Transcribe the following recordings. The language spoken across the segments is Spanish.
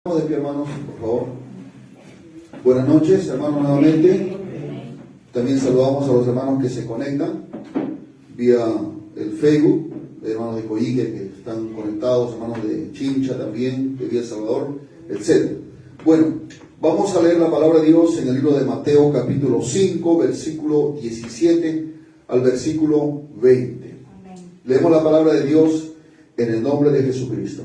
De pie, hermanos, por favor. Buenas noches, hermanos, nuevamente. También saludamos a los hermanos que se conectan vía el Facebook, hermanos de Coyique que están conectados, hermanos de Chincha también, de Vía El Salvador, etc. Bueno, vamos a leer la palabra de Dios en el libro de Mateo, capítulo 5, versículo 17 al versículo 20. Leemos la palabra de Dios en el nombre de Jesucristo.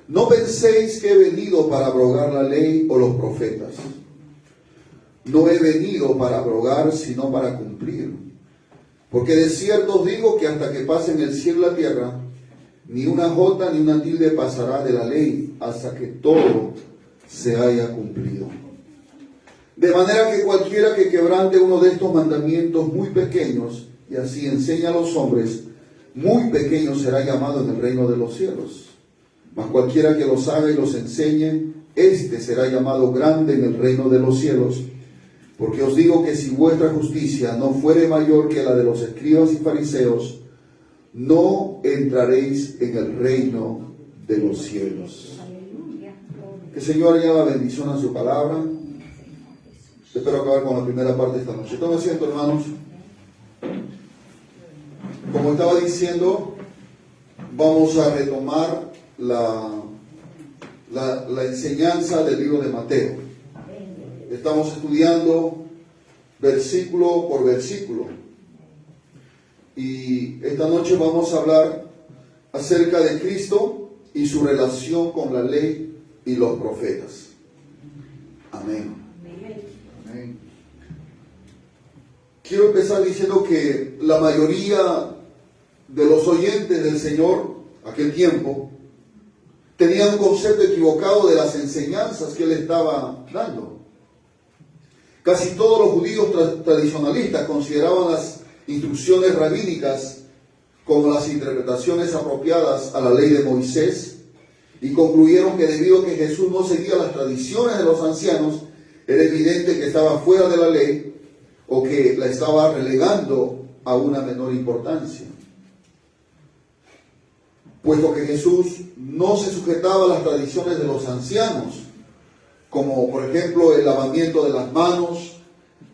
No penséis que he venido para abrogar la ley o los profetas. No he venido para abrogar, sino para cumplir. Porque de cierto os digo que hasta que pasen el cielo y la tierra, ni una jota ni una tilde pasará de la ley hasta que todo se haya cumplido. De manera que cualquiera que quebrante uno de estos mandamientos muy pequeños, y así enseña a los hombres, muy pequeño será llamado en el reino de los cielos. Mas cualquiera que los haga y los enseñe, éste será llamado grande en el reino de los cielos. Porque os digo que si vuestra justicia no fuere mayor que la de los escribas y fariseos, no entraréis en el reino de los cielos. Que el Señor añada bendición a su palabra. Espero acabar con la primera parte de esta noche. Tomen asiento, hermanos. Como estaba diciendo, vamos a retomar la enseñanza del libro de Mateo. Estamos estudiando versículo por versículo. Y esta noche vamos a hablar acerca de Cristo y su relación con la ley y los profetas. Amén. Amén. Quiero empezar diciendo que la mayoría de los oyentes del Señor, aquel tiempo, tenían un concepto equivocado de las enseñanzas que él estaba dando. Casi todos los judíos tradicionalistas consideraban las instrucciones rabínicas como las interpretaciones apropiadas a la ley de Moisés y concluyeron que debido a que Jesús no seguía las tradiciones de los ancianos, era evidente que estaba fuera de la ley o que la estaba relegando a una menor importancia. Puesto que Jesús no se sujetaba a las tradiciones de los ancianos, como por ejemplo el lavamiento de las manos,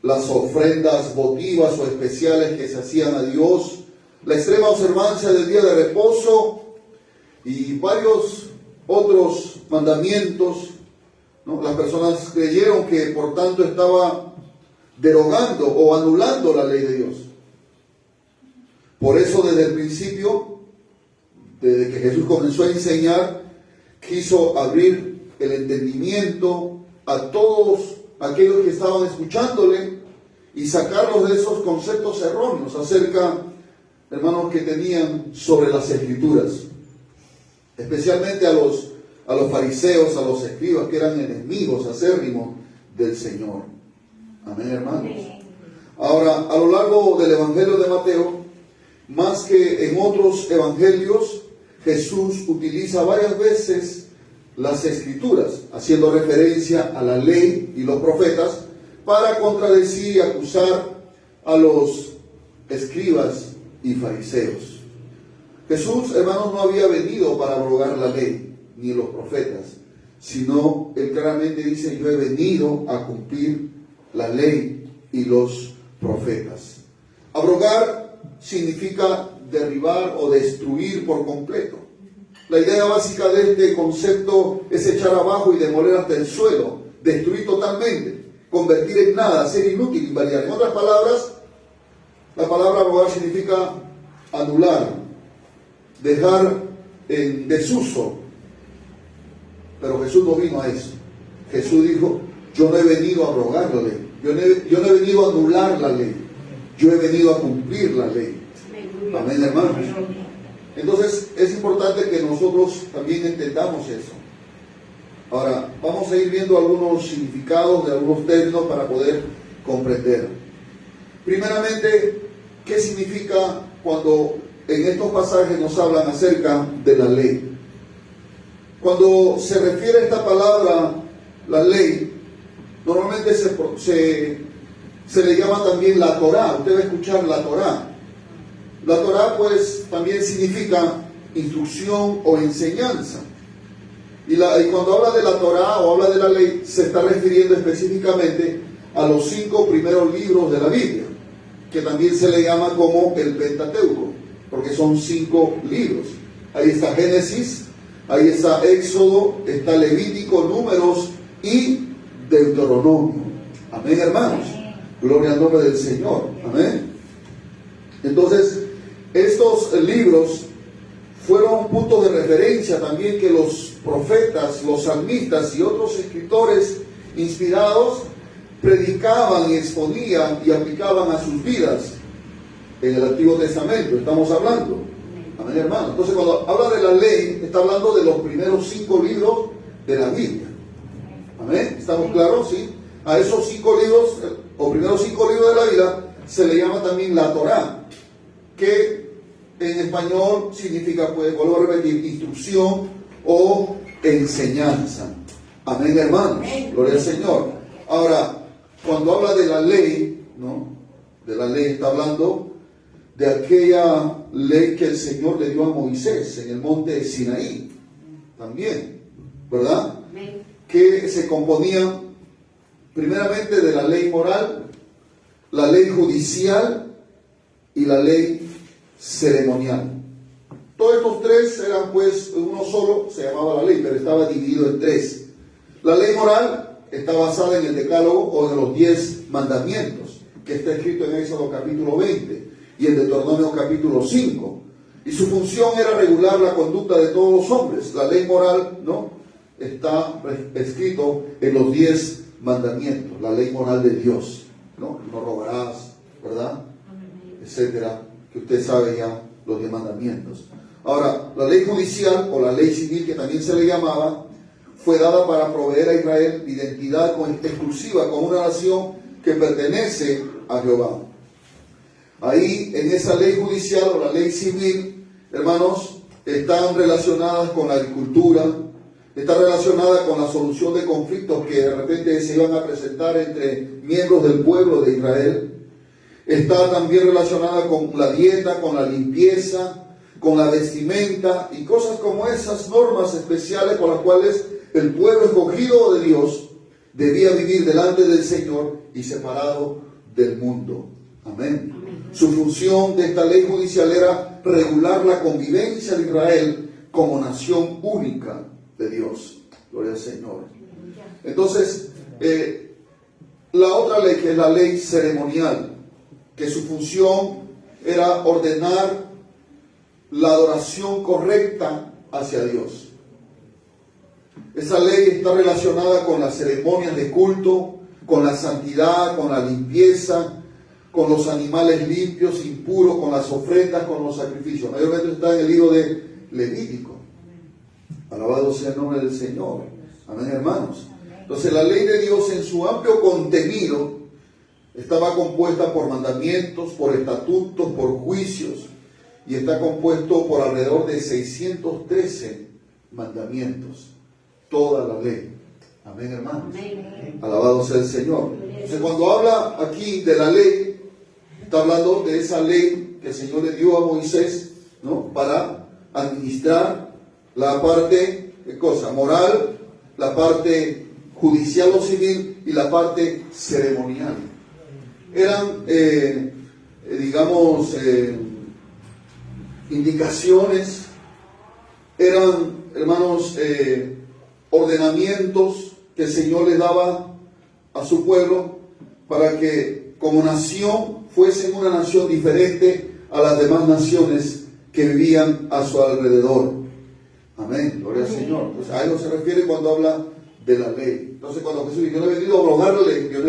las ofrendas votivas o especiales que se hacían a Dios, la extrema observancia del día de reposo y varios otros mandamientos, ¿no? Las personas creyeron que por tanto estaba derogando o anulando la ley de Dios. Por eso desde el principio, desde que Jesús comenzó a enseñar, quiso abrir el entendimiento a todos aquellos que estaban escuchándole y sacarlos de esos conceptos erróneos acerca, hermanos, que tenían sobre las Escrituras, especialmente a los fariseos, a los escribas, que eran enemigos acérrimos del Señor. Amén, hermanos. Ahora, a lo largo del Evangelio de Mateo, más que en otros evangelios, Jesús utiliza varias veces las Escrituras, haciendo referencia a la ley y los profetas, para contradecir y acusar a los escribas y fariseos. Jesús, hermanos, no había venido para abrogar la ley ni los profetas, sino él claramente dice: yo he venido a cumplir la ley y los profetas. Abrogar significa derribar o destruir por completo. La idea básica de este concepto es echar abajo y demoler hasta el suelo, destruir totalmente, convertir en nada, ser inútil, invalidar. En otras palabras, la palabra abrogar significa anular, dejar en desuso. Pero Jesús no vino a eso. Jesús dijo: yo no he venido a abrogar la ley, yo no he venido a anular la ley, yo he venido a cumplir la ley. Amén, hermanos. Entonces es importante que nosotros también entendamos eso. Ahora, vamos a ir viendo algunos significados de algunos términos para poder comprender. Primeramente, ¿qué significa cuando en estos pasajes nos hablan acerca de la ley? Cuando se refiere a esta palabra, la ley, normalmente se le llama también la Torá. Usted va a escuchar la Torá. La Torá pues también significa instrucción o enseñanza. Y cuando habla de la Torá o habla de la ley, se está refiriendo específicamente a los 5 primeros libros de la Biblia, que también se le llama como el Pentateuco, porque son 5 libros. Ahí está Génesis, ahí está Éxodo, está Levítico, Números y Deuteronomio. Amén, hermanos. Gloria al nombre del Señor. Amén. Entonces, estos libros fueron puntos de referencia también que los profetas, los salmistas y otros escritores inspirados predicaban y exponían y aplicaban a sus vidas en el Antiguo Testamento. Estamos hablando. Amén, hermano. Entonces, cuando habla de la ley, está hablando de los primeros 5 libros de la Biblia. Amén. ¿Estamos claros? Sí. A esos 5 libros, o primeros 5 libros de la Biblia, se le llama también la Torá, que en español significa, pues, vuelvo a repetir, instrucción o enseñanza. Amén, hermanos. Gloria al Señor. Ahora, cuando habla de la ley, ¿no? De la ley está hablando de aquella ley que el Señor le dio a Moisés en el monte de Sinaí. También, ¿verdad? Que se componía primeramente de la ley moral, la ley judicial y la ley ceremonial. Todos estos 3 eran, pues, uno solo, se llamaba la ley, pero estaba dividido en 3. La ley moral está basada en el Decálogo o en los 10 mandamientos, que está escrito en Éxodo capítulo 20 y en Deuteronomio capítulo 5. Y su función era regular la conducta de todos los hombres. La ley moral, ¿no?, está escrito en los 10 mandamientos, la ley moral de Dios, ¿no? No robarás, ¿verdad? Etcétera, que usted sabe ya los 10 mandamientos. Ahora, la ley judicial o la ley civil, que también se le llamaba, fue dada para proveer a Israel identidad exclusiva con una nación que pertenece a Jehová. Ahí, en esa ley judicial o la ley civil, hermanos, están relacionadas con la agricultura, está relacionada con la solución de conflictos que de repente se iban a presentar entre miembros del pueblo de Israel. Está también relacionada con la dieta, con la limpieza, con la vestimenta y cosas como esas normas especiales por las cuales el pueblo escogido de Dios debía vivir delante del Señor y separado del mundo. Amén. Su función de esta ley judicial era regular la convivencia de Israel como nación única de Dios. Gloria al Señor. Entonces, la otra ley, que es la ley ceremonial, que su función era ordenar la adoración correcta hacia Dios. Esa ley está relacionada con las ceremonias de culto, con la santidad, con la limpieza, con los animales limpios, impuros, con las ofrendas, con los sacrificios. Mayormente está en el libro de Levítico. Alabado sea el nombre del Señor. Amén, hermanos. Entonces, la ley de Dios en su amplio contenido estaba compuesta por mandamientos, por estatutos, por juicios, y está compuesto por alrededor de 613 mandamientos. Toda la ley. Amén, hermanos. Alabado sea el Señor. Entonces, cuando habla aquí de la ley, está hablando de esa ley que el Señor le dio a Moisés, ¿no?, para administrar la parte, ¿qué cosa?, moral, la parte judicial o civil y la parte ceremonial. Eran, indicaciones, eran, hermanos, ordenamientos que el Señor les daba a su pueblo para que como nación fuesen una nación diferente a las demás naciones que vivían a su alrededor. Amén, gloria al Señor. Pues a eso se refiere cuando habla de la ley. Entonces, cuando Jesús dice, yo no he venido a abrogarle, yo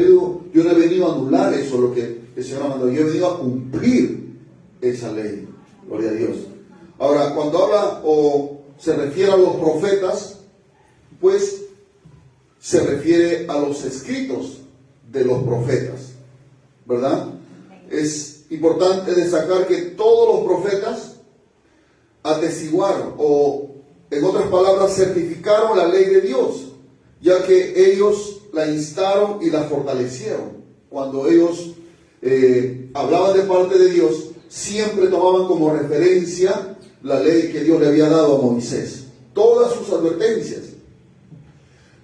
no he venido a anular eso, lo que el Señor ha mandado, yo he venido a cumplir esa ley. Gloria a Dios. Ahora, cuando habla o se refiere a los profetas, pues se refiere a los escritos de los profetas, ¿verdad? Es importante destacar que todos los profetas atestiguaron o, en otras palabras, certificaron la ley de Dios, ya que ellos la instaron y la fortalecieron. Cuando ellos hablaban de parte de Dios, siempre tomaban como referencia la ley que Dios le había dado a Moisés. Todas sus advertencias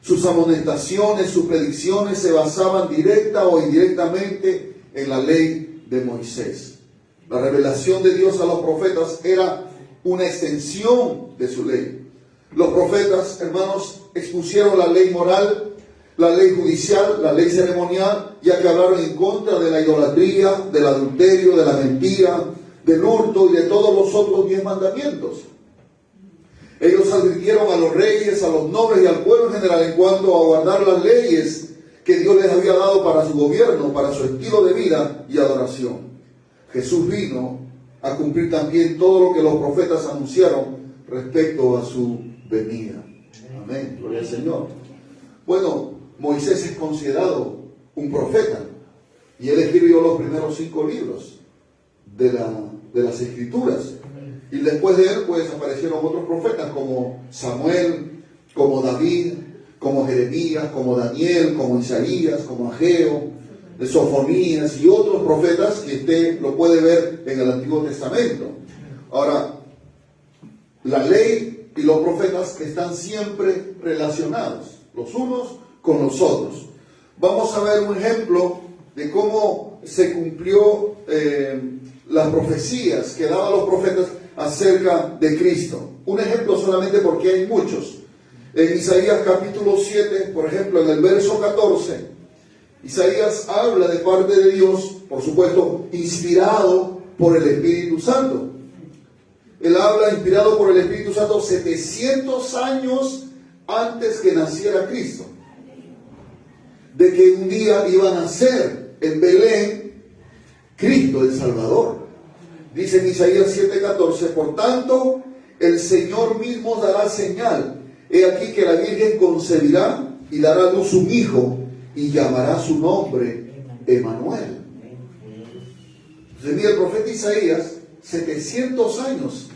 Sus amonestaciones, sus predicciones se basaban directa o indirectamente en la ley de Moisés. La revelación de Dios a los profetas era una extensión de su ley. Los profetas, hermanos, expusieron la ley moral, la ley judicial, la ley ceremonial, ya que hablaron en contra de la idolatría, del adulterio, de la mentira, del hurto y de todos los otros 10 mandamientos. Ellos advirtieron a los reyes, a los nobles y al pueblo en general en cuanto a guardar las leyes que Dios les había dado para su gobierno, para su estilo de vida y adoración. Jesús vino a cumplir también todo lo que los profetas anunciaron respecto a su venida. Amén. Gloria al Señor. Bueno, Moisés es considerado un profeta y él escribió los primeros 5 libros de las Escrituras. Y después de él, pues, aparecieron otros profetas como Samuel, como David, como Jeremías, como Daniel, como Isaías, como Ageo, Sofonías y otros profetas que usted lo puede ver en el Antiguo Testamento. Ahora, la ley y los profetas están siempre relacionados, los unos con los otros. Vamos a ver un ejemplo de cómo se cumplió las profecías que daban los profetas acerca de Cristo. Un ejemplo solamente porque hay muchos. En Isaías capítulo 7, por ejemplo, en el verso 14, Isaías habla de parte de Dios, por supuesto, inspirado por el Espíritu Santo. Él habla inspirado por el Espíritu Santo 700 años antes que naciera Cristo. De que un día iba a nacer en Belén Cristo el Salvador. Dice en Isaías 7:14, por tanto, el Señor mismo dará señal. He aquí que la Virgen concebirá y dará a luz un hijo y llamará su nombre Emanuel. Entonces, mira, el profeta Isaías, 700 años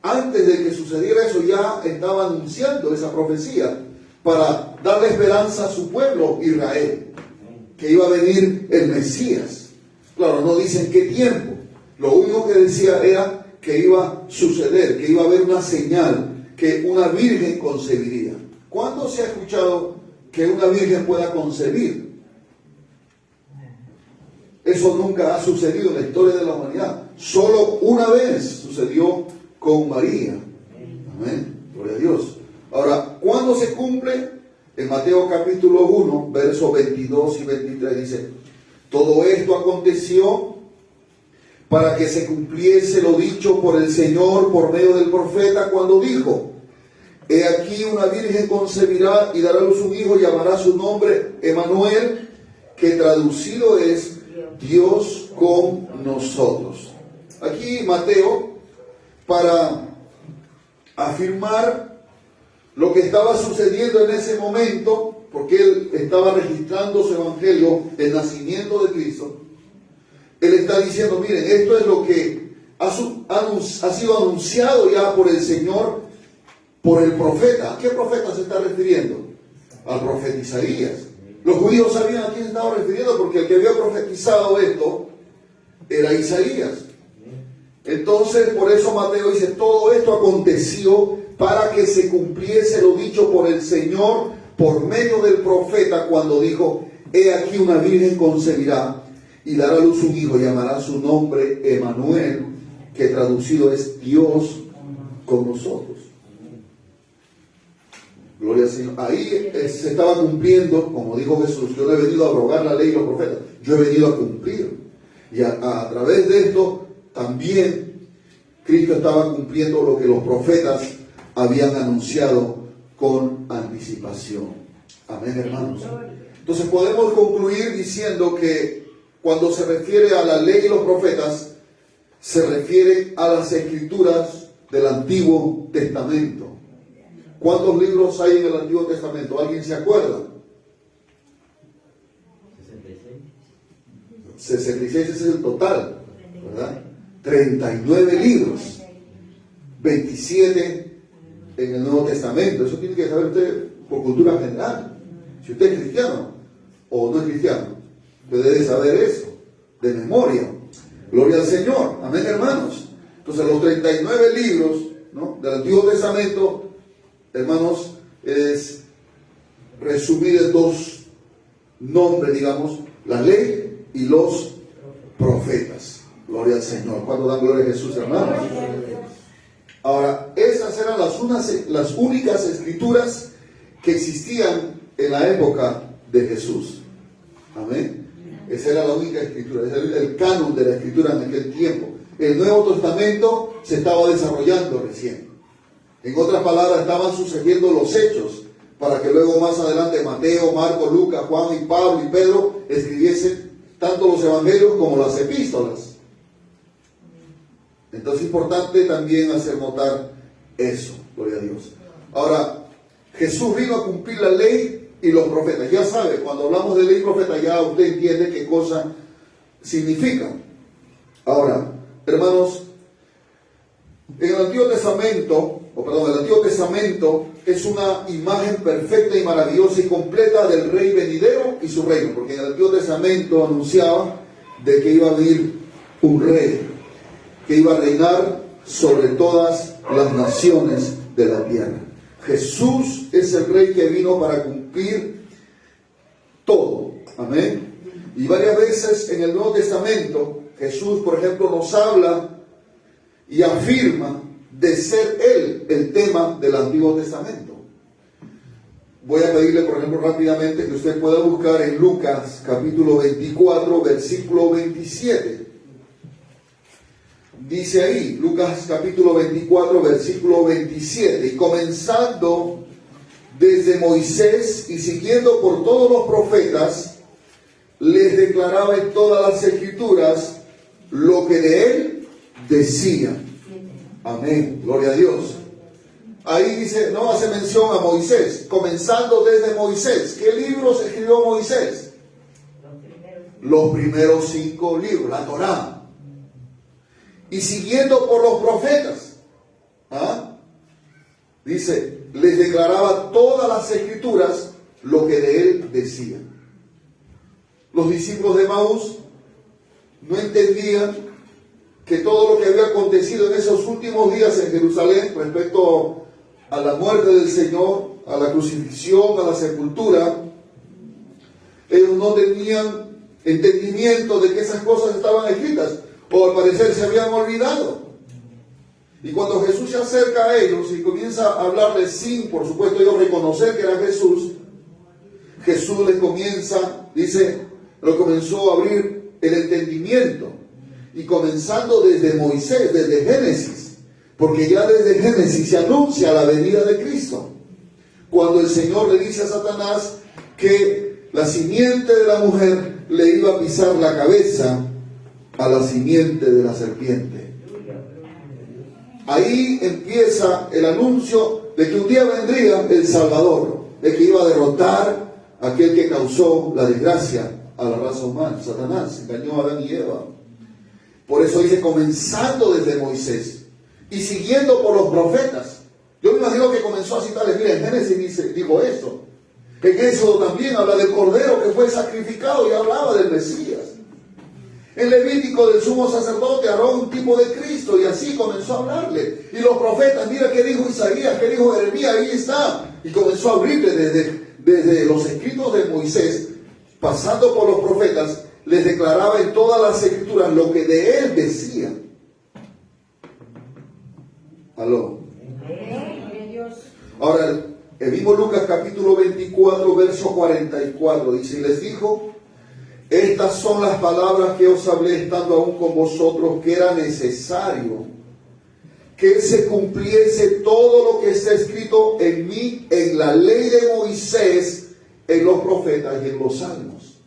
antes de que sucediera eso, ya estaba anunciando esa profecía para darle esperanza a su pueblo Israel, que iba a venir el Mesías. Claro, no dicen qué tiempo. Lo único que decía era que iba a suceder, que iba a haber una señal, que una virgen concebiría. ¿Cuándo se ha escuchado que una virgen pueda concebir? Eso nunca ha sucedido en la historia de la humanidad. Solo una vez sucedió con María. Amén. Gloria a Dios. Ahora, ¿cuándo se cumple? En Mateo capítulo 1, versos 22 y 23 dice, todo esto aconteció para que se cumpliese lo dicho por el Señor por medio del profeta cuando dijo, he aquí una virgen concebirá y dará a luz un hijo y llamará su nombre Emanuel, que traducido es Dios con nosotros. Aquí Mateo, para afirmar lo que estaba sucediendo en ese momento, porque él estaba registrando su evangelio, el nacimiento de Cristo, él está diciendo, miren, esto es lo que ha sido anunciado ya por el Señor, por el profeta. ¿A qué profeta se está refiriendo? Al profeta Isaías. Los judíos sabían a quién se estaba refiriendo porque el que había profetizado esto era Isaías. Entonces, por eso Mateo dice, todo esto aconteció para que se cumpliese lo dicho por el Señor por medio del profeta cuando dijo, he aquí una virgen concebirá y dará a luz un hijo, llamará su nombre Emanuel, que traducido es Dios con nosotros. Gloria al Señor. Ahí se estaba cumpliendo, como dijo Jesús, yo no he venido a abrogar la ley y los profetas, yo he venido a cumplir. Y a través de esto también Cristo estaba cumpliendo lo que los profetas habían anunciado con anticipación. Amén, hermanos. Entonces podemos concluir diciendo que cuando se refiere a la ley y los profetas, se refiere a las escrituras del Antiguo Testamento. ¿Cuántos libros hay en el Antiguo Testamento? ¿Alguien se acuerda? 66 es el total, ¿verdad? 39 libros, 27 en el Nuevo Testamento. Eso tiene que saber usted por cultura general. Si usted es cristiano o no es cristiano, usted debe saber eso de memoria. Gloria al Señor. Amén, hermanos. Entonces, los 39 libros, ¿no?, del Antiguo Testamento, hermanos, es resumir en dos nombres, digamos, la ley y los profetas. Gloria al Señor. ¿Cuándo dan gloria a Jesús, hermanos? Ahora, esas eran las únicas escrituras que existían en la época de Jesús. Amén. Esa era la única escritura, ese era el canon de la escritura en aquel tiempo. El Nuevo Testamento se estaba desarrollando recién. En otras palabras, estaban sucediendo los hechos para que luego más adelante Mateo, Marcos, Lucas, Juan y Pablo y Pedro escribiesen tanto los evangelios como las epístolas. Entonces es importante también hacer notar eso, gloria a Dios. Ahora, Jesús vino a cumplir la ley y los profetas. Ya sabe, cuando hablamos de ley y profeta, ya usted entiende qué cosa significa. Ahora, hermanos, en el Antiguo Testamento, el Antiguo Testamento es una imagen perfecta y maravillosa y completa del rey venidero y su reino, porque en el Antiguo Testamento anunciaba de que iba a venir un rey que iba a reinar sobre todas las naciones de la tierra. Jesús es el rey que vino para cumplir todo. Amén. Y varias veces en el Nuevo Testamento Jesús, por ejemplo, nos habla y afirma de ser Él el tema del Antiguo Testamento. Voy a pedirle, por ejemplo, rápidamente que usted pueda buscar en Lucas capítulo 24, versículo 27. Dice ahí, Lucas capítulo 24, versículo 27, y comenzando desde Moisés y siguiendo por todos los profetas, les declaraba en todas las escrituras lo que de él decían. Amén, gloria a Dios. Ahí dice, no hace mención a Moisés, comenzando desde Moisés. ¿Qué libros escribió Moisés? Los primeros 5 libros, la Torá. Y siguiendo por los profetas, dice, les declaraba todas las escrituras lo que de él decía. Los discípulos de Maús no entendían que todo lo que había acontecido en esos últimos días en Jerusalén respecto a la muerte del Señor, a la crucifixión, a la sepultura, ellos no tenían entendimiento de que esas cosas estaban escritas, o al parecer se habían olvidado. Y cuando Jesús se acerca a ellos y comienza a hablarles sin, por supuesto, ellos reconocer que era Jesús, Jesús les comienza, dice, lo comenzó a abrir el entendimiento. Y comenzando desde Moisés, desde Génesis, porque ya desde Génesis se anuncia la venida de Cristo. Cuando el Señor le dice a Satanás que la simiente de la mujer le iba a pisar la cabeza a la simiente de la serpiente. Ahí empieza el anuncio de que un día vendría el Salvador, de que iba a derrotar a aquel que causó la desgracia a la raza humana. Satanás engañó a Adán y Eva. Por eso dice, comenzando desde Moisés y siguiendo por los profetas. Yo me imagino que comenzó a citarles. Mira, en Génesis dijo esto. En Éxodo también habla del Cordero que fue sacrificado y hablaba del Mesías. En Levítico del sumo sacerdote, Aarón, un tipo de Cristo, y así comenzó a hablarle. Y los profetas, mira qué dijo Isaías, qué dijo Jeremías, ahí está. Y comenzó a abrirle desde los escritos de Moisés, pasando por los profetas, les declaraba en todas las escrituras lo que de él decía. Aló. Ahora, el mismo Lucas capítulo 24, verso 44, dice, y les dijo, estas son las palabras que os hablé estando aún con vosotros, que era necesario que se cumpliese todo lo que está escrito en mí, en la ley de Moisés, en los profetas y en los salmos.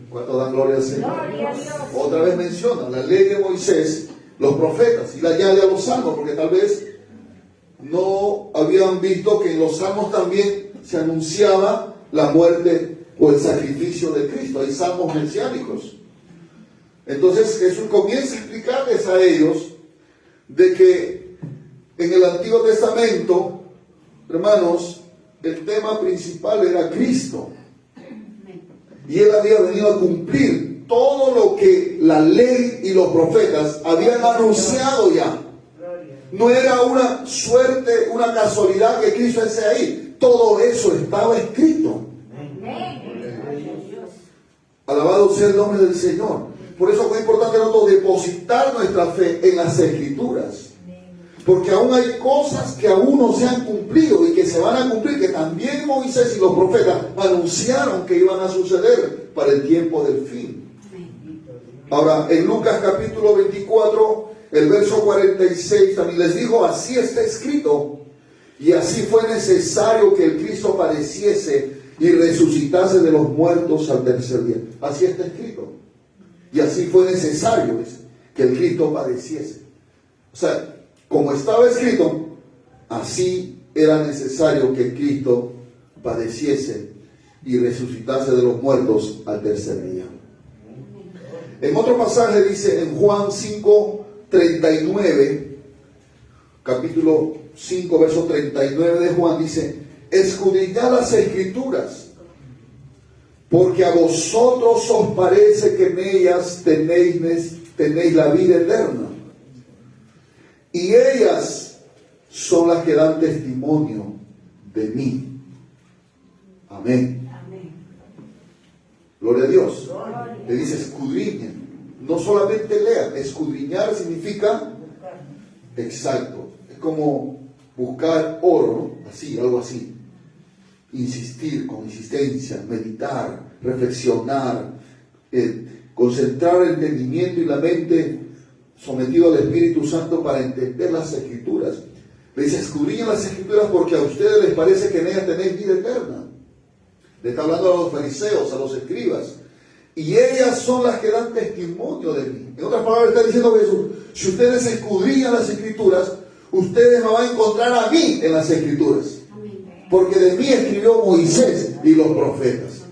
¿Cuánto dan gloria al Señor? Gloria a Dios. Otra vez menciona la ley de Moisés, los profetas, y la añade a los salmos, porque tal vez no habían visto que en los salmos también se anunciaba la muerte o el sacrificio de Cristo. Hay salmos mesiánicos. Entonces Jesús comienza a explicarles a ellos de que en el Antiguo Testamento, hermanos, el tema principal era Cristo. Y Él había venido a cumplir todo lo que la ley y los profetas habían anunciado ya. No era una suerte, una casualidad que Cristo esté ahí. todo eso estaba escrito. Alabado sea el nombre del Señor. Por eso es muy importante nosotros depositar nuestra fe en las Escrituras. Porque aún hay cosas que aún no se han cumplido y que se van a cumplir, que también Moisés y los profetas anunciaron que iban a suceder para el tiempo del fin. Ahora, en Lucas capítulo 24, el verso 46, también les dijo, así está escrito, y así fue necesario que el Cristo padeciese y resucitase de los muertos al tercer día. Así está escrito. Y así fue necesario que el Cristo padeciese. O sea, como estaba escrito, así era necesario que Cristo padeciese y resucitase de los muertos al tercer día. En otro pasaje dice en Juan 5:39, capítulo 5, verso 39 de Juan, dice, escudriñad las Escrituras, porque a vosotros os parece que en ellas tenéis la vida eterna. Y ellas son las que dan testimonio de mí. Amén. Amén. Gloria a Dios. Le dice escudriñen. No solamente lean. Escudriñar significa exacto. Es como buscar oro, ¿no? Así, algo así. Insistir con insistencia, meditar, reflexionar, concentrar el entendimiento y la mente sometido al Espíritu Santo para entender las Escrituras. Le dice, escudriñen las Escrituras porque a ustedes les parece que en ellas tenéis vida eterna. Le está hablando a los fariseos, a los escribas. Y ellas son las que dan testimonio de mí. En otras palabras está diciendo Jesús, si ustedes escudriñan las Escrituras, ustedes me van a encontrar a mí en las Escrituras. Porque de mí escribió Moisés y los profetas.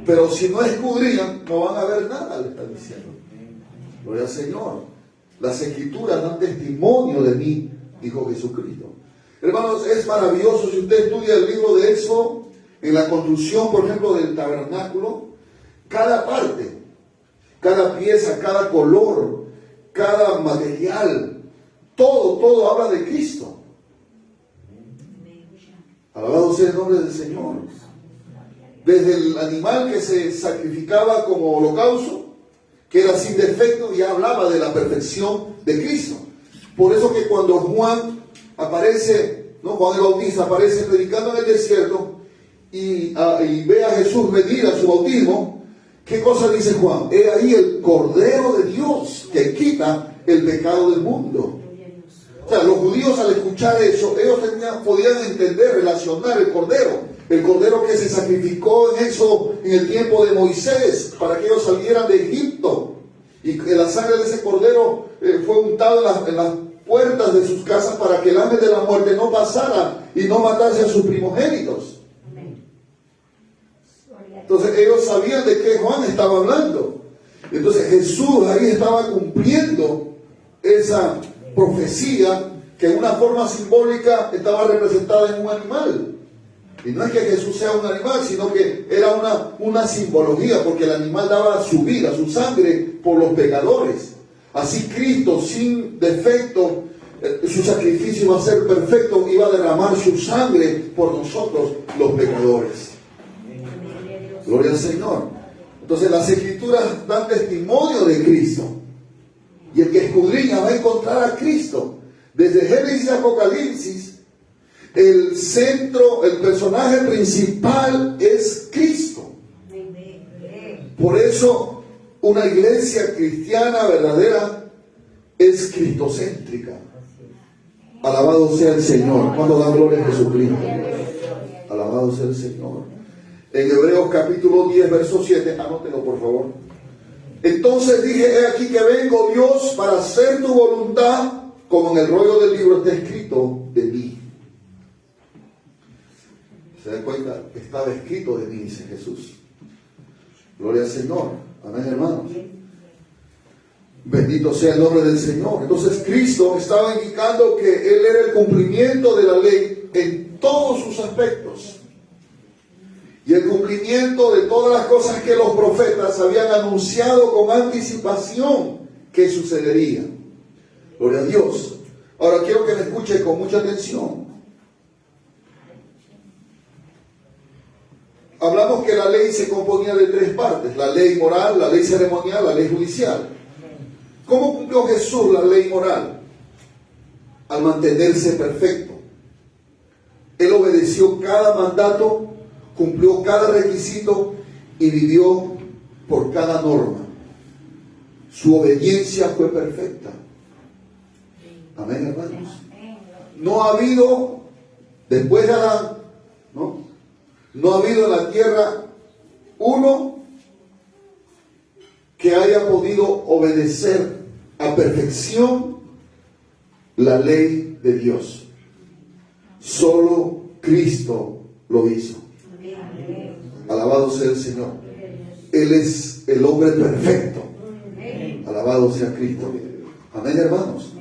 Pero si no escudriñan, no van a ver nada, le está diciendo. Gloria al Señor. Las Escrituras dan testimonio de mí, dijo Jesucristo. Hermanos, es maravilloso si usted estudia el libro de Éxodo, en la construcción, por ejemplo, del tabernáculo, cada parte, cada pieza, cada color, cada material, todo habla de Cristo. Alabado sea el nombre del Señor. Desde el animal que se sacrificaba como holocausto, que era sin defecto, ya hablaba de la perfección de Cristo. Por eso que cuando Juan aparece, Juan el Bautista aparece predicando en el desierto y ve a Jesús venir a su bautismo, ¿qué cosa dice Juan? He ahí el Cordero de Dios que quita el pecado del mundo. O sea, los judíos al escuchar eso, ellos podían entender, relacionar el Cordero que se sacrificó en el tiempo de Moisés, para que ellos salieran de Egipto. Y que la sangre de ese Cordero fue untada en las puertas de sus casas para que el ángel de la muerte no pasara y no matase a sus primogénitos. Entonces ellos sabían de qué Juan estaba hablando. Entonces Jesús ahí estaba cumpliendo esa profecía que en una forma simbólica estaba representada en un animal. Y no es que Jesús sea un animal, sino que era una simbología, porque el animal daba su vida, su sangre por los pecadores. Así Cristo, sin defecto, su sacrificio iba a ser perfecto, iba a derramar su sangre por nosotros los pecadores. Gloria al Señor. Entonces las Escrituras dan testimonio de Cristo. Y el que escudriña va a encontrar a Cristo. Desde Génesis y Apocalipsis, el centro, el personaje principal es Cristo. Por eso una iglesia cristiana verdadera es cristocéntrica. Alabado sea el Señor. Cuando da gloria a Jesucristo. Alabado sea el Señor. En Hebreos capítulo 10, verso 7, anótelo por favor. Entonces dije, he aquí que vengo, Dios, para hacer tu voluntad, como en el rollo del libro está escrito de mí. ¿Se dan cuenta? Estaba escrito de mí, dice Jesús. Gloria al Señor. Amén, hermanos. Bendito sea el nombre del Señor. Entonces Cristo estaba indicando que Él era el cumplimiento de la ley en todos sus aspectos. Y el cumplimiento de todas las cosas que los profetas habían anunciado con anticipación que sucedería. Gloria a Dios. Ahora quiero que me escuche con mucha atención. hablamos que la ley se componía de tres partes: la ley moral, la ley ceremonial, la ley judicial. ¿Cómo cumplió Jesús la ley moral? Al mantenerse perfecto. Él obedeció cada mandato, cumplió cada requisito y vivió por cada norma. Su obediencia fue perfecta. Amén, hermanos. No ha habido, después de Adán, no ha habido en la tierra uno que haya podido obedecer a perfección la ley de Dios. Solo Cristo lo hizo. Alabado sea el Señor. Él es el hombre perfecto. Alabado sea Cristo. Amén, hermanos.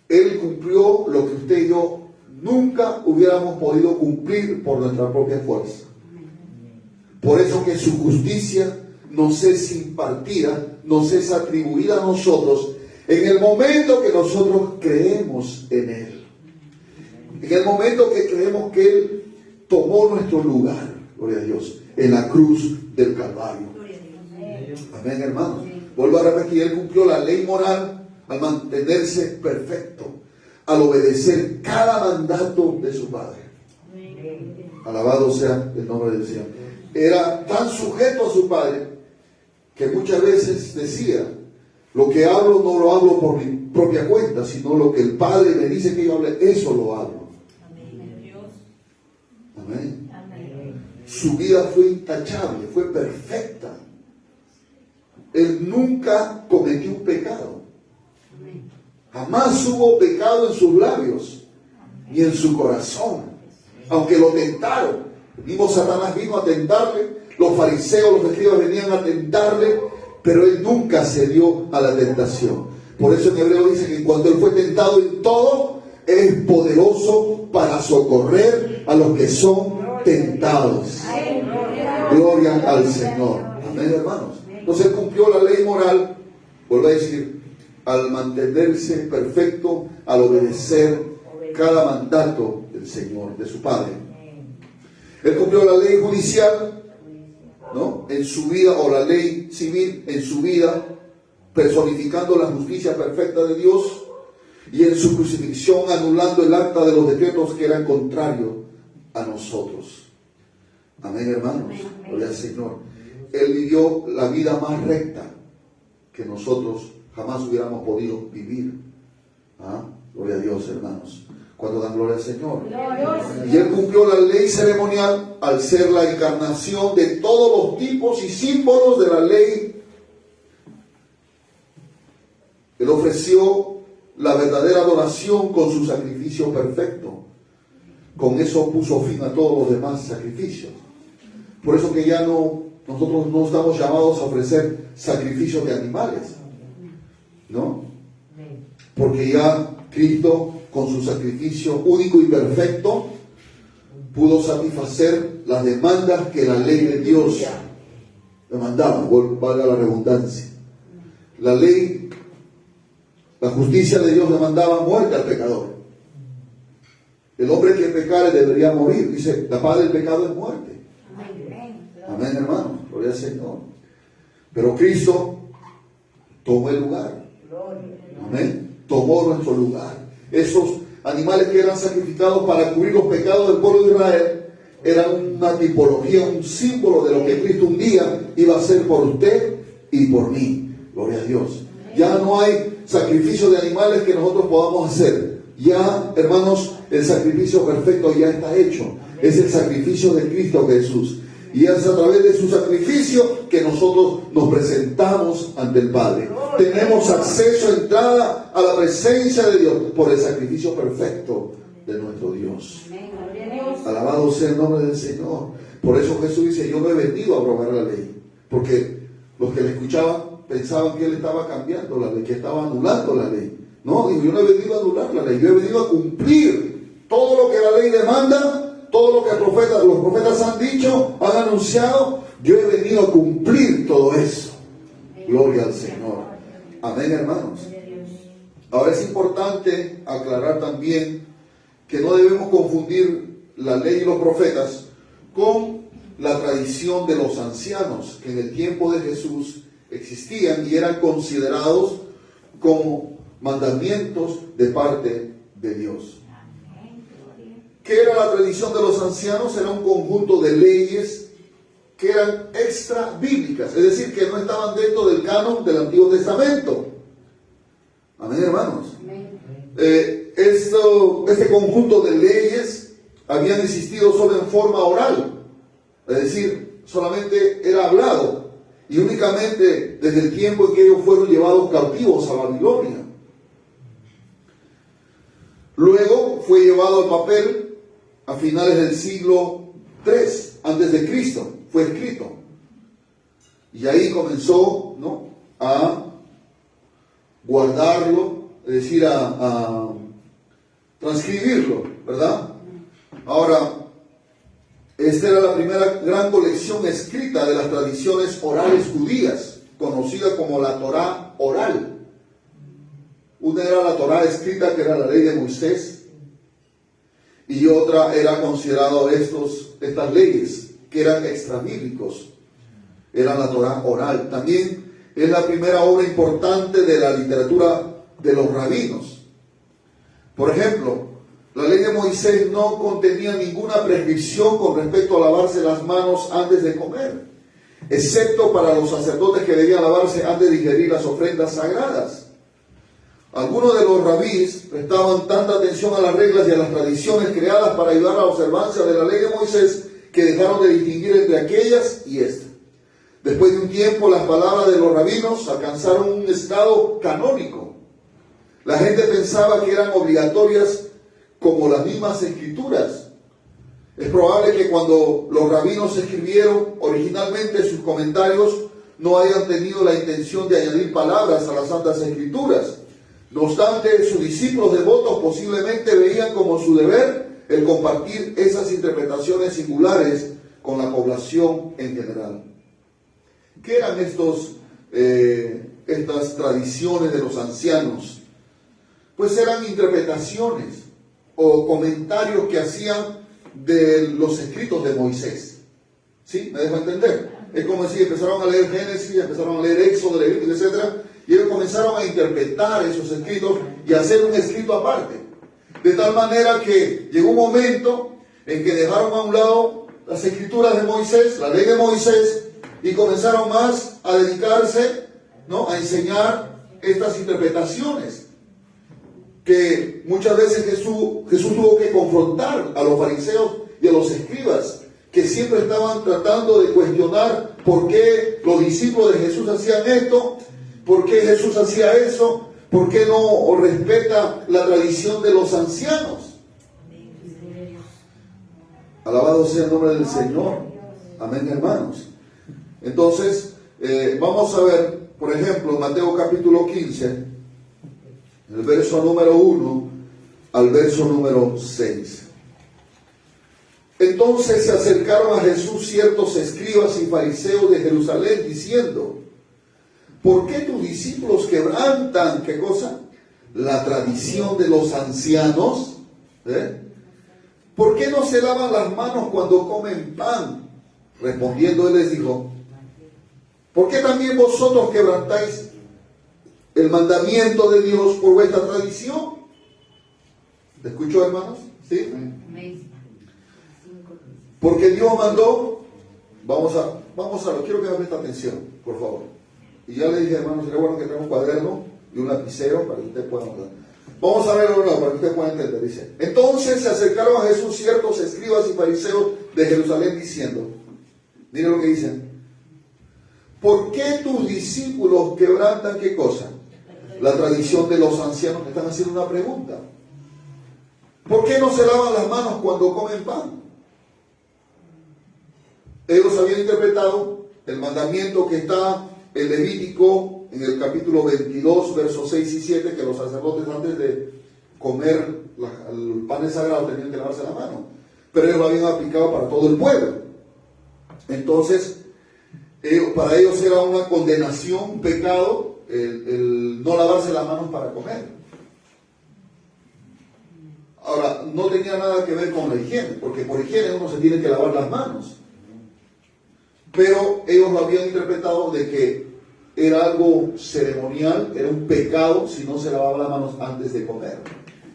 Él cumplió lo que usted y yo nunca hubiéramos podido cumplir por nuestra propia fuerza. Por eso que su justicia nos es impartida, nos es atribuida a nosotros en el momento que nosotros creemos en Él. En el momento que creemos que Él tomó nuestro lugar, gloria a Dios, en la cruz del Calvario. Amén, hermanos. Vuelvo a repetir, Él cumplió la ley moral al mantenerse perfecto, al obedecer cada mandato de su Padre. Alabado sea el nombre del Señor. Era tan sujeto a su Padre que muchas veces decía: lo que hablo no lo hablo por mi propia cuenta, sino lo que el Padre me dice que yo hable, eso lo hablo. Amén. Su vida fue intachable, fue perfecta. Él nunca cometió un pecado. Jamás hubo pecado en sus labios, ni en su corazón. Aunque lo tentaron. Mismo Satanás vino a tentarle, los fariseos, los escribas venían a tentarle, pero él nunca cedió a la tentación. Por eso en Hebreo dice que cuando él fue tentado en todo, es poderoso para socorrer a los que son tentados. Gloria al Señor. Amén, hermanos. Entonces él cumplió la ley moral, vuelvo a decir, al mantenerse perfecto, al obedecer cada mandato del Señor, de su Padre. Él cumplió la ley judicial, en su vida, o la ley civil en su vida, personificando la justicia perfecta de Dios, y en su crucifixión anulando el acta de los decretos que eran contrarios a nosotros. Amén, hermanos. Gloria al Señor. Él vivió la vida más recta que nosotros jamás hubiéramos podido vivir. Gloria a Dios, hermanos. Cuando dan gloria al Señor. Y Él cumplió la ley ceremonial al ser la encarnación de todos los tipos y símbolos de la ley. Él ofreció la verdadera adoración con su sacrificio perfecto. Con eso puso fin a todos los demás sacrificios. Por eso que ya nosotros no estamos llamados a ofrecer sacrificios de animales, porque ya Cristo, con su sacrificio único y perfecto, pudo satisfacer las demandas que la ley de Dios demandaba, valga la redundancia. La ley, la justicia de Dios demandaba muerte al pecador. El hombre que pecare debería morir. Dice, la paga del pecado es muerte. Amén, hermano. Gloria al Señor. Pero Cristo tomó el lugar. Amén. Tomó nuestro lugar. Esos animales que eran sacrificados para cubrir los pecados del pueblo de Israel eran una tipología, un símbolo de lo que Cristo un día iba a hacer por usted y por mí. Gloria a Dios. Ya no hay sacrificio de animales que nosotros podamos hacer. Ya, hermanos, el sacrificio perfecto ya está hecho. Es el sacrificio de Cristo Jesús. Y es a través de su sacrificio que nosotros nos presentamos ante el Padre. Tenemos acceso, entrada a la presencia de Dios por el sacrificio perfecto de nuestro Dios. Alabado sea el nombre del Señor. Por eso Jesús dice, yo no he venido a abrogar la ley. Porque los que le escuchaban pensaban que él estaba cambiando la ley, que estaba anulando la ley. No, digo, yo no he venido a anular la ley, yo he venido a cumplir todo lo que la ley demanda. Todo lo que los profetas han dicho, han anunciado, yo he venido a cumplir todo eso. Gloria al Señor. Amén, hermanos. Ahora es importante aclarar también que no debemos confundir la ley y los profetas con la tradición de los ancianos que en el tiempo de Jesús existían y eran considerados como mandamientos de parte de Dios. ¿Qué era la tradición de los ancianos? Era un conjunto de leyes que eran extra bíblicas, es decir, que no estaban dentro del canon del Antiguo Testamento. Amén, hermanos. Este conjunto de leyes habían existido solo en forma oral, es decir, solamente era hablado, y únicamente desde el tiempo en que ellos fueron llevados cautivos a Babilonia. Luego fue llevado al papel a finales del siglo III antes de Cristo, fue escrito. Y ahí comenzó, ¿no?, a guardarlo, es decir, a transcribirlo, ¿verdad? Ahora, esta era la primera gran colección escrita de las tradiciones orales judías, conocida como la Torá oral. Una era la Torá escrita, que era la ley de Moisés, y otra era considerado estas leyes, que eran extrabíblicos, era la Torá oral. También es la primera obra importante de la literatura de los rabinos. Por ejemplo, la ley de Moisés no contenía ninguna prescripción con respecto a lavarse las manos antes de comer, excepto para los sacerdotes que debían lavarse antes de digerir las ofrendas sagradas. Algunos de los rabís prestaban tanta atención a las reglas y a las tradiciones creadas para ayudar a la observancia de la ley de Moisés que dejaron de distinguir entre aquellas y esta. Después de un tiempo, las palabras de los rabinos alcanzaron un estado canónico. La gente pensaba que eran obligatorias como las mismas escrituras. Es probable que cuando los rabinos escribieron originalmente sus comentarios no hayan tenido la intención de añadir palabras a las Santas Escrituras. No obstante, sus discípulos devotos posiblemente veían como su deber el compartir esas interpretaciones singulares con la población en general. ¿Qué eran estas tradiciones de los ancianos? Pues eran interpretaciones o comentarios que hacían de los escritos de Moisés. ¿Sí? ¿Me dejo entender? Es como si empezaron a leer Génesis, empezaron a leer Éxodo, Levítico, etc. Y ellos comenzaron a interpretar esos escritos y a hacer un escrito aparte. De tal manera que llegó un momento en que dejaron a un lado las escrituras de Moisés, la ley de Moisés, y comenzaron más a dedicarse, ¿no?, a enseñar estas interpretaciones. Que muchas veces Jesús tuvo que confrontar a los fariseos y a los escribas, que siempre estaban tratando de cuestionar por qué los discípulos de Jesús hacían esto, por qué Jesús hacía eso, por qué no respeta la tradición de los ancianos. Alabado sea el nombre del Señor. Amén, hermanos. Entonces, vamos a ver, por ejemplo, Mateo capítulo 15, el verso número 1 al verso número 6. Entonces se acercaron a Jesús ciertos escribas y fariseos de Jerusalén, diciendo: ¿por qué tus discípulos quebrantan, qué cosa? La tradición de los ancianos. ¿Por qué no se lavan las manos cuando comen pan? Respondiendo él les dijo: ¿por qué también vosotros quebrantáis el mandamiento de Dios por vuestra tradición? ¿Te escuchó, hermanos? ¿Sí? Porque Dios mandó, vamos a quiero que me preste atención, por favor. Y ya le dije, hermanos, sería bueno que tenga un cuaderno y un lapicero para que ustedes puedan notar. Vamos a verlo para que ustedes puedan entender. Dice: entonces se acercaron a Jesús ciertos escribas y fariseos de Jerusalén, diciendo, miren lo que dicen: ¿por qué tus discípulos quebrantan qué cosa? La tradición de los ancianos. Me están haciendo una pregunta. ¿Por qué no se lavan las manos cuando comen pan? Ellos habían interpretado el mandamiento que está en Levítico, en el capítulo 22, versos 6 y 7, que los sacerdotes antes de comer el pan sagrado tenían que lavarse la mano. Pero ellos lo habían aplicado para todo el pueblo. Entonces, para ellos era una condenación, un pecado, el no lavarse las manos para comer. Ahora, no tenía nada que ver con la higiene, porque por higiene uno se tiene que lavar las manos. pero ellos lo habían interpretado de que era algo ceremonial, era un pecado si no se lavaba las manos antes de comer.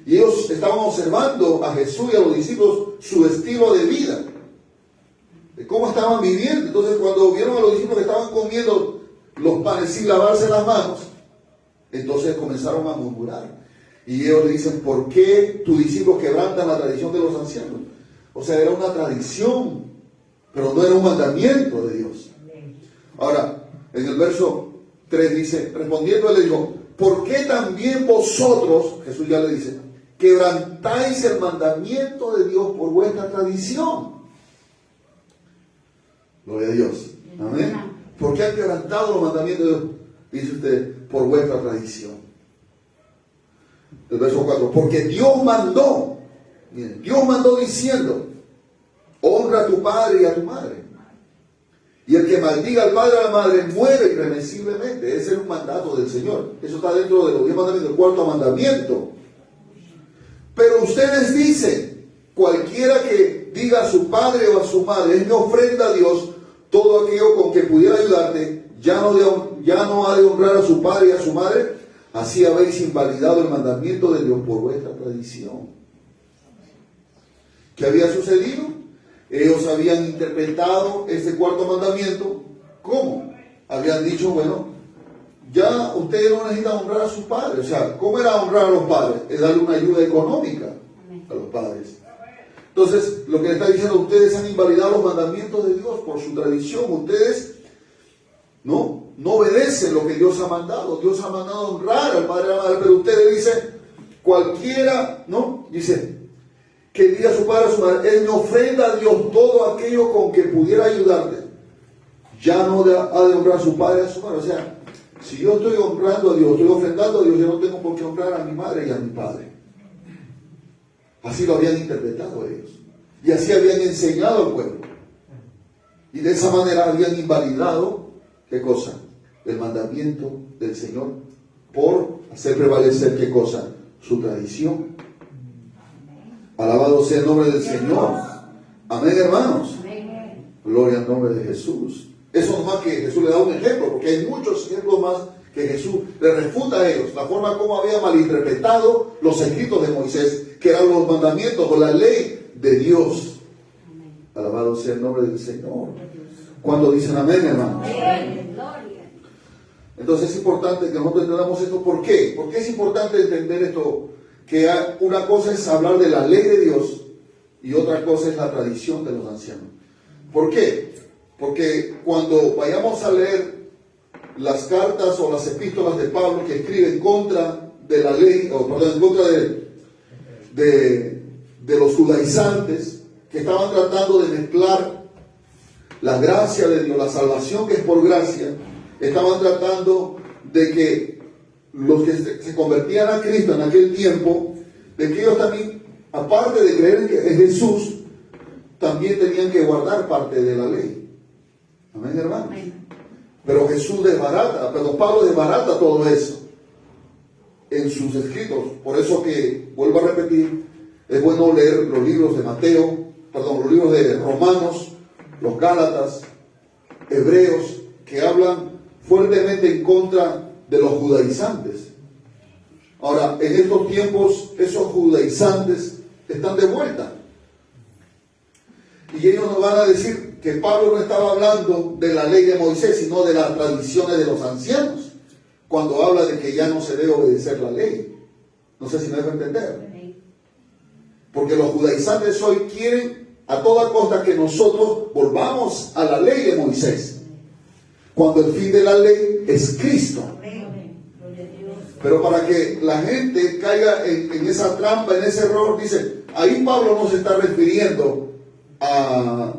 Y ellos estaban observando a Jesús y a los discípulos su estilo de vida, de cómo estaban viviendo. Entonces, cuando vieron a los discípulos que estaban comiendo los panes sin lavarse las manos, entonces comenzaron a murmurar. Y ellos le dicen: ¿por qué tus discípulos quebrantan la tradición de los ancianos? O sea, era una tradición, pero no era un mandamiento de Dios. Ahora, en el verso 3 dice, respondiendo él le dijo: ¿por qué también vosotros, Jesús ya le dice, quebrantáis el mandamiento de Dios por vuestra tradición? Gloria a Dios. Amén. ¿Por qué han quebrantado los mandamientos de Dios? Dice usted: por vuestra tradición. El verso 4, porque Dios mandó, miren, Dios mandó diciendo: honra a tu padre y a tu madre. Y el que maldiga al padre y a la madre muere irremisiblemente. Ese es un mandato del Señor. Eso está dentro de los 10 mandamientos, el cuarto mandamiento. Pero ustedes dicen: cualquiera que diga a su padre o a su madre, es mi ofrenda a Dios, todo aquello con que pudiera ayudarte, ya no ha de honrar a su padre y a su madre. Así habéis invalidado el mandamiento de Dios por vuestra tradición. ¿Qué había sucedido? Ellos habían interpretado este cuarto mandamiento. ¿Cómo? Habían dicho: bueno, ya ustedes no necesitan honrar a sus padres. O sea, ¿cómo era honrar a los padres? Es darle una ayuda económica a los padres. Entonces, lo que le está diciendo: ustedes han invalidado los mandamientos de Dios por su tradición. Ustedes no obedecen lo que Dios ha mandado. Dios ha mandado honrar al padre y a la madre, pero ustedes dicen: cualquiera, ¿no? Dice, que diga a su padre o a su madre, es mi ofrenda a Dios, todo aquello con que pudiera ayudarte, ya no ha de honrar a su padre y a su madre. O sea, si yo estoy honrando a Dios, estoy ofrendando a Dios, yo no tengo por qué honrar a mi madre y a mi padre. Así lo habían interpretado ellos. Y así habían enseñado al pueblo. Y de esa manera habían invalidado, ¿qué cosa? El mandamiento del Señor, por hacer prevalecer, ¿qué cosa? Su tradición. Alabado sea el nombre del Señor. Amén, hermanos. Gloria al nombre de Jesús. Eso nomás que Jesús le da un ejemplo, porque hay muchos ejemplos más que Jesús le refuta a ellos, la forma como había malinterpretado los escritos de Moisés, que eran los mandamientos o la ley de Dios. Alabado sea el nombre del Señor. Cuando dicen amén, hermanos. Entonces es importante que nosotros entendamos esto. ¿Por qué? Porque es importante entender esto, que una cosa es hablar de la ley de Dios y otra cosa es la tradición de los ancianos. ¿Por qué? Porque cuando vayamos a leer las cartas o las epístolas de Pablo que escribe en contra de la ley, en contra de los judaizantes que estaban tratando de mezclar la gracia de Dios, la salvación que es por gracia, estaban tratando de que los que se convertían a Cristo en aquel tiempo, de que ellos también, aparte de creer en Jesús, también tenían que guardar parte de la ley. Amén, hermanos. Pero Pablo desbarata todo eso en sus escritos. Por eso que, vuelvo a repetir, es bueno leer los libros de los libros de Romanos, los Gálatas, Hebreos, que hablan fuertemente en contra de los judaizantes. Ahora, en estos tiempos, esos judaizantes están de vuelta. Y ellos nos van a decir que Pablo no estaba hablando de la ley de Moisés, sino de las tradiciones de los ancianos, cuando habla de que ya no se debe obedecer la ley. No sé si me dejo entender. Porque los judaizantes hoy quieren a toda costa que nosotros volvamos a la ley de Moisés, cuando el fin de la ley es Cristo. Pero para que la gente caiga en esa trampa, en ese error, dice, ahí Pablo no se está refiriendo a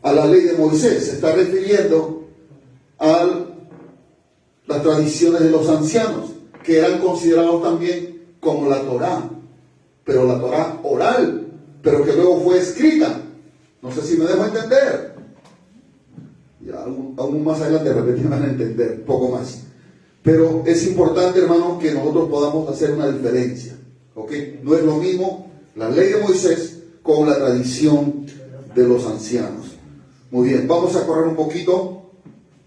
la ley de Moisés, se está refiriendo a las tradiciones de los ancianos, que eran considerados también como la Torá, pero la Torá oral, pero que luego fue escrita. No sé si me dejo entender. Ya, aún más adelante de repente van a entender un poco más. Pero es importante, hermanos, que nosotros podamos hacer una diferencia. ¿Ok? No es lo mismo la ley de Moisés con la tradición de los ancianos. Muy bien, vamos a correr un poquito.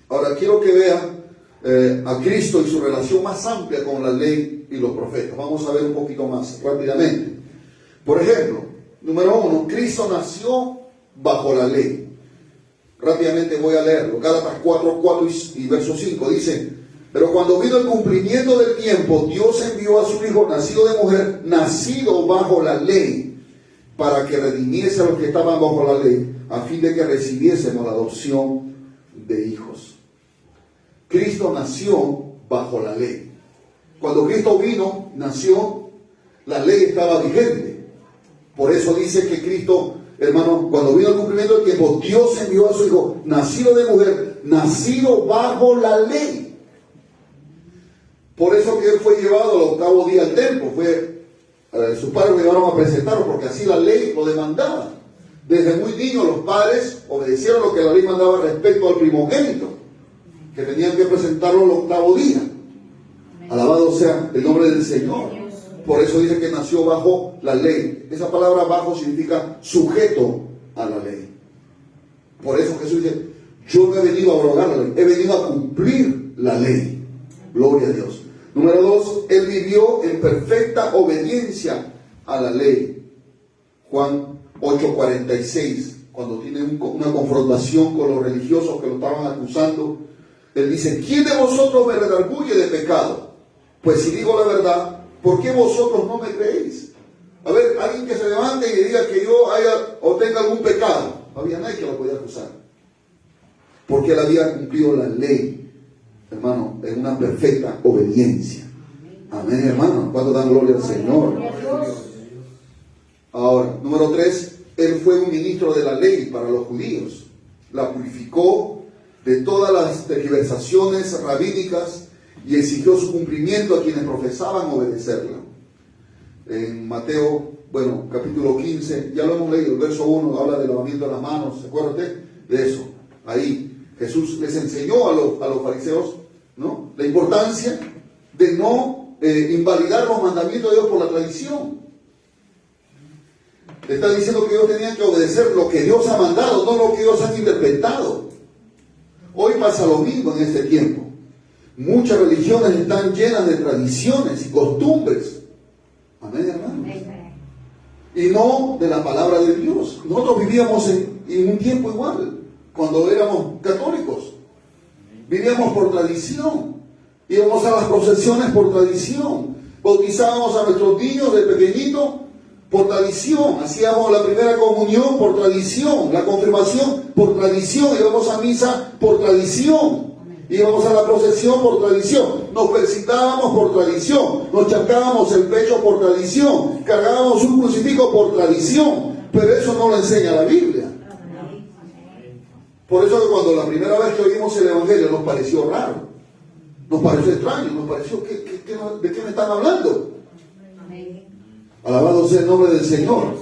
Ahora quiero que vean a Cristo y su relación más amplia con la ley y los profetas. Vamos a ver un poquito más rápidamente. Por ejemplo, número 1, Cristo nació bajo la ley. Rápidamente voy a leerlo. Gálatas 4 y verso 5 dice: pero cuando vino el cumplimiento del tiempo, Dios envió a su Hijo, nacido de mujer, nacido bajo la ley, para que redimiese a los que estaban bajo la ley, a fin de que recibiésemos la adopción de hijos. Cristo nació bajo la ley. Cuando Cristo vino, nació, la ley estaba vigente. Por eso dice que Cristo, hermano, cuando vino el cumplimiento del tiempo, Dios envió a su Hijo, nacido de mujer, nacido bajo la ley. Por eso que él fue llevado al 8º día al templo. Sus padres lo llevaron a presentarlo, porque así la ley lo demandaba. Desde muy niño los padres obedecieron lo que la ley mandaba respecto al primogénito, que tenían que presentarlo al 8º día. Alabado sea el nombre del Señor. Por eso dice que nació bajo la ley. Esa palabra bajo significa sujeto a la ley. Por eso Jesús dice: yo no he venido a abrogar la ley, he venido a cumplir la ley. Gloria a Dios. Número 2, él vivió en perfecta obediencia a la ley. Juan 8:46, cuando tiene una confrontación con los religiosos que lo estaban acusando, él dice: ¿quién de vosotros me redarguye de pecado? Pues si digo la verdad, ¿por qué vosotros no me creéis? A ver, alguien que se levante y diga que yo haya o tenga algún pecado. No había nadie que lo podía acusar, porque él había cumplido la ley, hermano, en una perfecta obediencia. Amén, hermano. ¿Cuánto dan gloria al Señor? Ahora, número 3, él fue un ministro de la ley para los judíos. La purificó de todas las tergiversaciones rabínicas y exigió su cumplimiento a quienes profesaban obedecerla. En Mateo, capítulo 15, ya lo hemos leído, el verso 1 habla del lavamiento de las manos. ¿Se acuerdan de eso? Ahí Jesús les enseñó a los fariseos, ¿no?, la importancia de no invalidar los mandamientos de Dios por la tradición. Le está diciendo que ellos tenían que obedecer lo que Dios ha mandado, no lo que ellos han interpretado. Hoy pasa lo mismo en este tiempo. Muchas religiones están llenas de tradiciones y costumbres. Amén, hermanos. Y no de la palabra de Dios. Nosotros vivíamos en un tiempo igual, cuando éramos católicos. Vivíamos por tradición. Íbamos a las procesiones por tradición. Bautizábamos a nuestros niños de pequeñito por tradición. Hacíamos la primera comunión por tradición. La confirmación por tradición. Íbamos a misa por tradición. Íbamos a la procesión por tradición. Nos persignábamos por tradición. Nos chascábamos el pecho por tradición. Cargábamos un crucifijo por tradición. Pero eso no lo enseña la Biblia. Por eso que cuando la primera vez que oímos el Evangelio nos pareció raro, nos pareció extraño, nos pareció ¿de qué me están hablando? Alabado sea el nombre del Señor.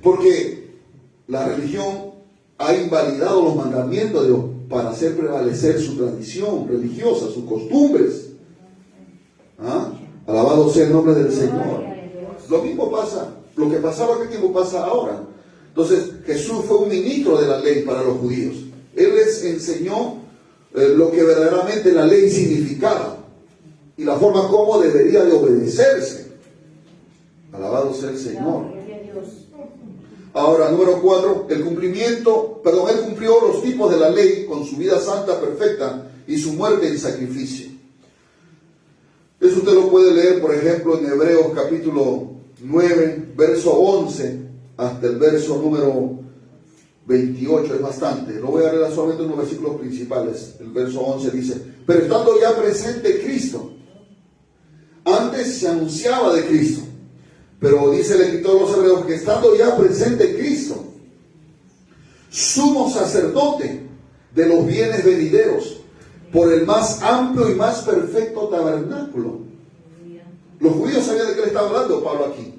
Porque la religión ha invalidado los mandamientos de Dios para hacer prevalecer su tradición religiosa, sus costumbres. Alabado sea el nombre del Señor. Lo mismo pasa, lo que pasaba aquel tiempo pasa ahora. Entonces Jesús fue un ministro de la ley para los judíos. Él les enseñó lo que verdaderamente la ley significaba y la forma como debería de obedecerse. Alabado sea el Señor. Ahora, número 4, él cumplió los tipos de la ley con su vida santa perfecta y su muerte en sacrificio. Eso usted lo puede leer, por ejemplo, en Hebreos capítulo 9, verso 11 hasta el verso número 28, es bastante. Lo voy a leer solamente en los versículos principales. El verso 11 dice: pero estando ya presente Cristo, antes se anunciaba de Cristo, pero dice el escritor de los Hebreos que estando ya presente Cristo, sumo sacerdote de los bienes venideros, por el más amplio y más perfecto tabernáculo. Los judíos sabían de qué le estaba hablando Pablo aquí,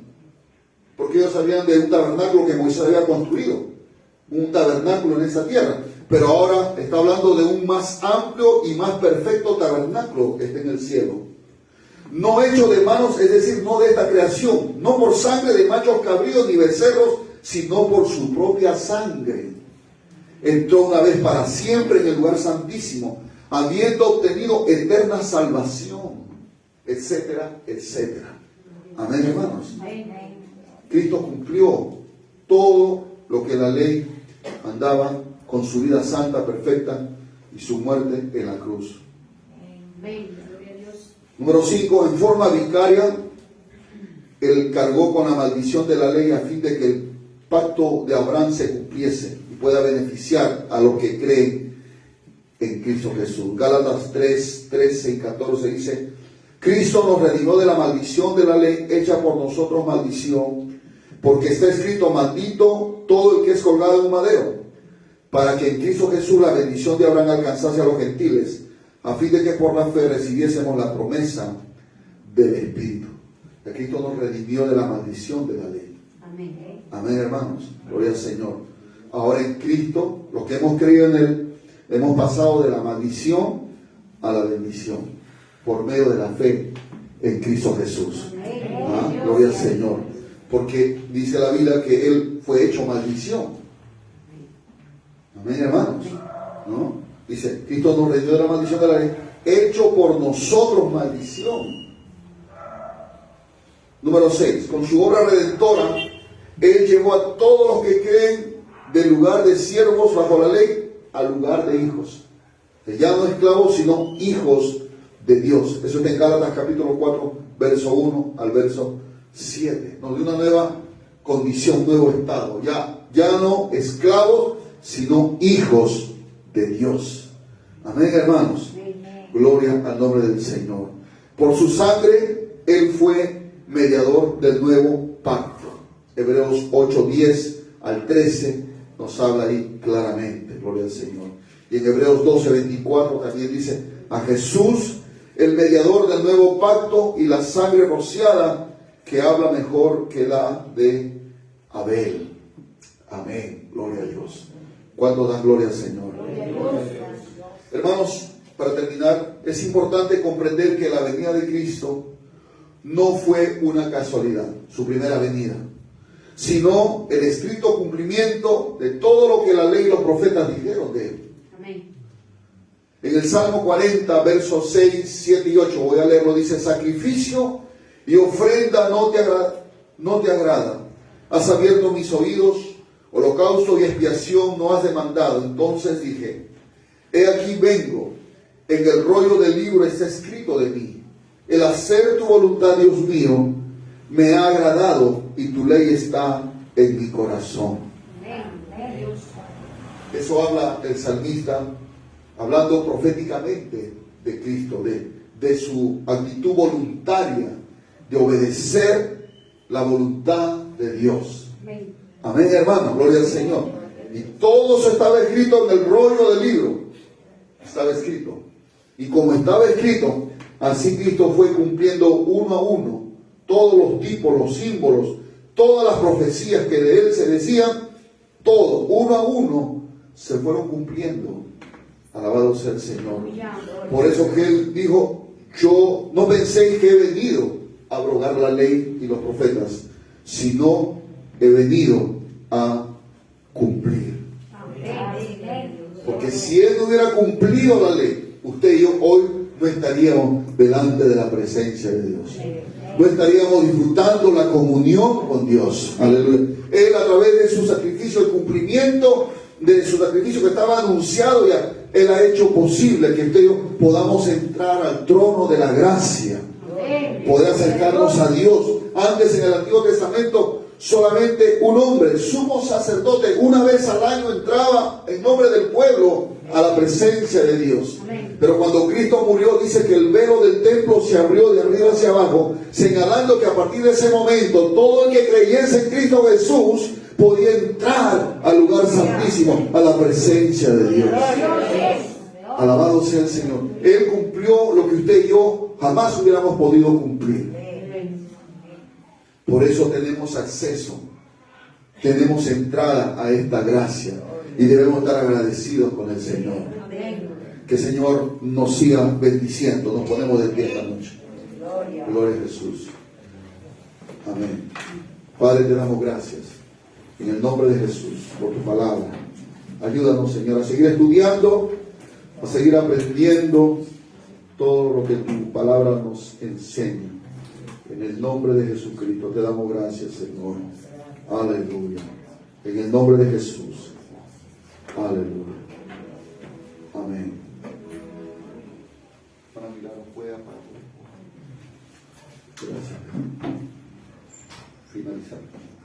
porque ellos sabían de un tabernáculo que Moisés había construido, un tabernáculo en esa tierra, pero ahora está hablando de un más amplio y más perfecto tabernáculo que está en el cielo, no hecho de manos, es decir, no de esta creación, no por sangre de machos cabríos ni becerros, sino por su propia sangre, entró una vez para siempre en el lugar santísimo, habiendo obtenido eterna salvación, etcétera, etcétera. Amén, hermanos. Cristo cumplió todo lo que la ley mandaba con su vida santa, perfecta y su muerte en la cruz. Número 5, en forma vicaria, Él cargó con la maldición de la ley a fin de que el pacto de Abraham se cumpliese y pueda beneficiar a los que creen en Cristo Jesús. Gálatas 3, 13 y 14 dice: Cristo nos redimió de la maldición de la ley, hecha por nosotros maldición, porque está escrito: maldito todo el que es colgado en un madero, para que en Cristo Jesús la bendición de Abraham alcanzase a los gentiles, a fin de que por la fe recibiésemos la promesa del Espíritu. Que Cristo nos redimió de la maldición de la ley. Amén. Amén, hermanos. Gloria al Señor. Ahora en Cristo, los que hemos creído en Él, hemos pasado de la maldición a la bendición, por medio de la fe en Cristo Jesús. ¿Ah? Gloria al Señor. Porque dice la Biblia que Él fue hecho maldición. Amén, hermanos. ¿No? Dice, Cristo nos redimió de la maldición de la ley, hecho por nosotros maldición. Número 6, con su obra redentora, Él llevó a todos los que creen del lugar de siervos bajo la ley al lugar de hijos. Ya no esclavos, sino hijos de Dios. Eso está en Gálatas capítulo 4, verso 1 al verso 7. Nos dio una nueva condición, un nuevo estado. Ya no esclavos, sino hijos de Dios. Amén, hermanos. Gloria al nombre del Señor. Por su sangre, Él fue mediador del nuevo pacto. Hebreos 8, 10 al 13 nos habla ahí claramente. Gloria al Señor. Y en Hebreos 12, 24 también dice: a Jesús, el mediador del nuevo pacto, y la sangre rociada, que habla mejor que la de Abel. Amén. Gloria a Dios. ¿Cuándo dan gloria al Señor? Hermanos, para terminar, es importante comprender que la venida de Cristo no fue una casualidad, su primera venida, sino el estricto cumplimiento de todo lo que la ley y los profetas dijeron de Él. Amén. En el Salmo 40, versos 6, 7 y 8, voy a leerlo, dice: sacrificio y ofrenda no te agrada. Has abierto mis oídos, holocausto y expiación no has demandado. Entonces dije: he aquí vengo, en el rollo del libro está escrito de mí. El hacer tu voluntad, Dios mío, me ha agradado, y tu ley está en mi corazón. Eso habla el salmista, hablando proféticamente de Cristo, de su actitud voluntaria de obedecer la voluntad de Dios. Amén, hermano, gloria al Señor. Y todo eso estaba escrito en el rollo del libro. Estaba escrito. Y como estaba escrito, así Cristo fue cumpliendo uno a uno todos los tipos, los símbolos, todas las profecías que de Él se decían, todo, uno a uno, se fueron cumpliendo. Alabado sea el Señor. Por eso que Él dijo: yo no penséis que he venido a abrogar la ley y los profetas, sino he venido a cumplir. Porque si Él no hubiera cumplido la ley, usted y yo hoy no estaríamos delante de la presencia de Dios. No estaríamos disfrutando la comunión con Dios. Aleluya. Él, a través de su sacrificio, el cumplimiento de su sacrificio que estaba anunciado ya, Él ha hecho posible que usted y yo podamos entrar al trono de la gracia, poder acercarnos a Dios. Antes, en el Antiguo Testamento, solamente un hombre, sumo sacerdote, una vez al año entraba en nombre del pueblo a la presencia de Dios. Pero cuando Cristo murió, dice que el velo del templo se abrió de arriba hacia abajo, señalando que a partir de ese momento todo el que creyese en Cristo Jesús podía entrar al lugar santísimo, a la presencia de Dios. Alabado sea el Señor. Él cumplió lo que usted y yo jamás hubiéramos podido cumplir. Por eso tenemos acceso, tenemos entrada a esta gracia y debemos estar agradecidos con el Señor. Que el Señor nos siga bendiciendo. Nos ponemos de pie esta noche. Gloria a Jesús. Amén. Padre, te damos gracias en el nombre de Jesús por tu palabra. Ayúdanos, Señor, a seguir estudiando, a seguir aprendiendo todo lo que tu palabra nos enseña. En el nombre de Jesucristo te damos gracias, Señor. Aleluya. En el nombre de Jesús. Aleluya. Amén. Para mirar afuera, gracias. Finalizar.